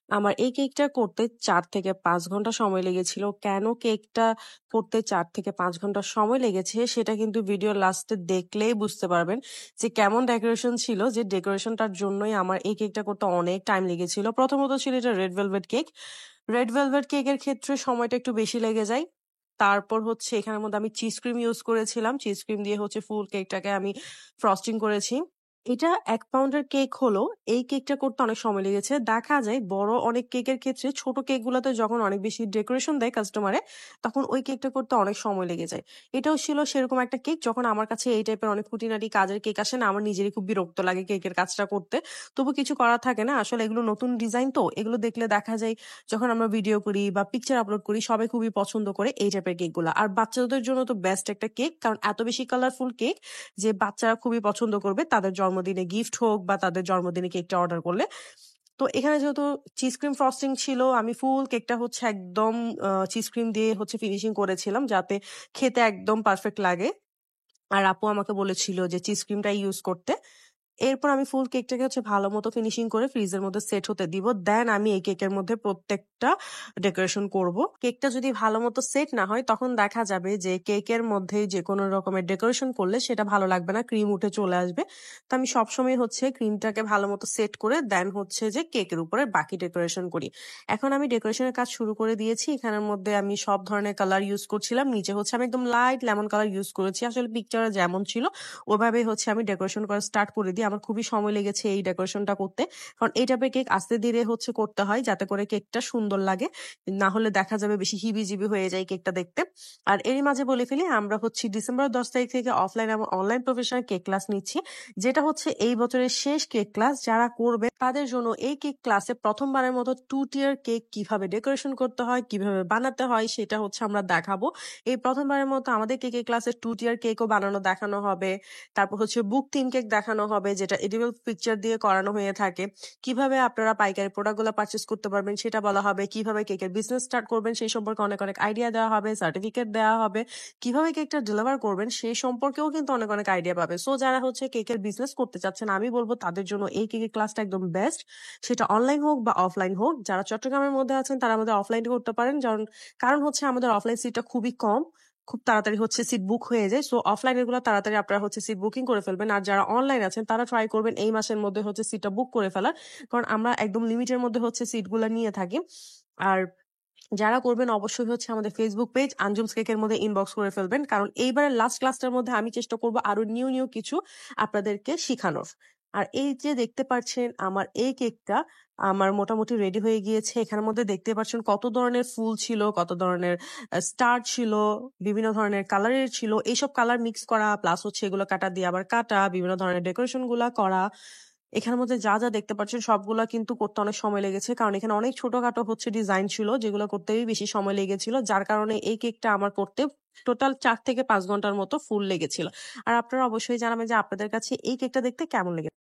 আমার এই কেকটা করতে ৪ থেকে ৫ ঘন্টা সময় লেগেছিল। কেন কেকটা করতে ৪ থেকে ৫ ঘন্টা সময় লেগেছে সেটা কিন্তু ভিডিওর লাস্টে দেখলেই বুঝতে পারবেন যে কেমন ডেকোরেশন ছিল। যে ডেকোরেশনটার জন্যই আমার এই কেকটা করতে অনেক টাইম লেগেছিল। প্রথমত ছিল এটা red velvet cake. Red velvet কেকের ক্ষেত্রে সময়টা একটু বেশি লেগে যায়। তারপর হচ্ছে এখানের মধ্যে আমি চিজ ক্রিম ইউজ করেছিলাম। চিজ ক্রিম দিয়ে হচ্ছে ফুল কেকটাকে আমি ফ্রস্টিং করেছি। এটা ১ পাউন্ডের কেক হলো। এই কেকটা করতে অনেক সময় লেগেছে। দেখা যায় বড় অনেক কেকের ক্ষেত্রে ছোট কেকগুলাতে যখন অনেক বেশি ডেকোরেশন দেয় কাস্টমারে, তখন ওই কেকটা করতে অনেক সময় লেগে যায়। এটাও ছিল সেরকম একটা কেক যখন আমার কাছে এই টাইপের অনেক খুঁটিনাটি কাজের কেক আসে না, আমার নিজেরই খুব বিরক্ত লাগে কেকের কাজটা করতে। তবু কিছু করার থাকে না। আসলে এগুলো নতুন ডিজাইন তো, এগুলো দেখলে দেখা যায় যখন আমরা ভিডিও করি বা পিকচার আপলোড করি সবাই খুবই পছন্দ করে এই টাইপের কেকগুলা। আর বাচ্চাদের জন্য তো বেস্ট একটা কেক, কারণ এত বেশি কালারফুল কেক যে বাচ্চারা খুবই পছন্দ করবে তাদের জন্মদিনে গিফট হোক বা তাদের জন্মদিনে কেকটা অর্ডার করলে। তো এখানে যেহেতু চিজ ক্রিম ফ্রস্টিং ছিল, আমি ফুল কেকটা হচ্ছে একদম চিজ ক্রিম দিয়ে হচ্ছে ফিনিশিং করেছিলাম যাতে খেতে একদম পারফেক্ট লাগে। আর আপু আমাকে বলেছিল যে চিজ ক্রিমটা ইউজ করতে। এরপর আমি ফুল কেকটাকে হচ্ছে ভালো মতো ফিনিশিং করে ফ্রিজের মধ্যে সেট হতে দিব। দেন আমি এই কেকের মধ্যে প্রত্যেকটা ডেকোরেশন করব। কেকটা যদি ভালো মতো সেট না হয় তখন দেখা যাবে যে কেকের মধ্যে যে কোনো রকমের ডেকোরেশন করলে সেটা ভালো লাগবে না, ক্রিম উঠে চলে আসবে। তো আমি সবসময় হচ্ছে ক্রিমটাকে ভালো মতো সেট করে দেন হচ্ছে যে কেকের উপরে বাকি ডেকোরেশন করি। এখন আমি ডেকোরেশনের কাজ শুরু করে দিয়েছি। এখানের মধ্যে আমি সব ধরনের কালার ইউজ করছিলাম। নিচে হচ্ছে আমি একদম লাইট লেমন কালার ইউজ করেছি। আসলে পিকচারে যেমন ছিল ওভাবেই হচ্ছে আমি ডেকোরেশন করা স্টার্ট করে দিই। আমার খুবই সময় লেগেছে এই ডেকোরেশনটা করতে, কারণ এই টাইপের কেক আস্তে ধীরে হচ্ছে করতে হয় যাতে করে কেকটা সুন্দর লাগে, না হলে দেখা যাবে বেশি হিবিজিবি হয়ে যায় কেকটা দেখতে। আর এরই মাঝে বলে ফেলি, আমরা হচ্ছে ডিসেম্বর 10 তারিখ থেকে অফলাইন এবং অনলাইন প্রফেশনাল কেক ক্লাস নিচ্ছি, যেটা হচ্ছে এই বছরের শেষ কেক ক্লাস। যারা করবে তাদের জন্য এই কেক ক্লাসে প্রথমবারের মতো 2 টিয়ার কেক কিভাবে ডেকোরেশন করতে হয়, কিভাবে বানাতে হয় সেটা হচ্ছে আমরা দেখাবো। এই প্রথমবারের মতো আমাদের কেক ক্লাসে 2 টিয়ার কেকও বানানো দেখানো হবে। তারপর হচ্ছে বুক থিম কেক দেখানো হবে, যেটা এডিবল পিকচার দিয়ে করানো হয়ে থাকে। কিভাবে আপনারা পাইকারি প্রোডাক্টগুলো পারচেজ করতে পারবেন সেটা বলা হবে। কিভাবে কেকের বিজনেস স্টার্ট করবেন সেই সম্পর্কে অনেক অনেক আইডিয়া দেওয়া হবে। সার্টিফিকেট দেওয়া হবে। কিভাবে কেকটা ডেলিভার করবেন সেই সম্পর্কেও কিন্তু অনেক অনেক আইডিয়া পাবে। সো যারা হচ্ছে কেকের বিজনেস করতে চাচ্ছেন, আমি বলবো তাদের জন্য এই কেকের ক্লাসটা একদম বেস্ট। সেটা অনলাইন হোক বা অফলাইন হোক। যারা চট্টগ্রামের মধ্যে আছেন তারা আমাদের অফলাইন করতে পারেন, কারণ হচ্ছে আমাদের অফলাইন সিটটা খুবই কম, খুব তাড়াতাড়ি হচ্ছে সিট বুক হয়ে যায়। সো অফলাইন এর গুলো তাড়াতাড়ি আপনারা হচ্ছে সিট বুকিং করে ফেলবেন। আর যারা অনলাইন আছেন তারা ট্রাই করবেন এই মাসের মধ্যে হচ্ছে সিটটা বুক করে ফেলার, কারণ আমরা একদম লিমিটের মধ্যে হচ্ছে সিটগুলো নিয়ে থাকি। আর যারা করবেন অবশ্যই হচ্ছে আমাদের ফেসবুক পেজ আঞ্জুমস কেকের মধ্যে ইনবক্স করে ফেলবেন, কারণ এইবারের লাস্ট ক্লাসটার মধ্যে আমি চেষ্টা করব আরো নিউ নিউ কিছু আপনাদেরকে শিখানোর। আর এই যে দেখতে পাচ্ছেন আমার এই কেকটা আমার মোটামুটি রেডি হয়ে গিয়েছে। এখানের মধ্যে দেখতে পাচ্ছেন কত ধরনের ফুল ছিল, কত ধরনের স্টার ছিল, বিভিন্ন ধরনের কালারের ছিল। এইসব কালার মিক্স করা প্লাস হচ্ছে এগুলো কাটা দিয়ে আবার কাটা, বিভিন্ন ধরনের ডেকোরেশন গুলা করা। এখানের মধ্যে যা যা দেখতে পাচ্ছেন সবগুলা কিন্তু করতে অনেক সময় লেগেছে, কারণ এখানে অনেক ছোটখাটো হচ্ছে ডিজাইন ছিল যেগুলো করতেই বেশি সময় লেগেছিল, যার কারণে এই কেকটা আমার করতে টোটাল 4 থেকে 5 ঘন্টার মতো ফুল লেগেছিল। আর আপনারা অবশ্যই জানাবেন যে আপনাদের কাছে এই কেকটা দেখতে কেমন লেগেছে।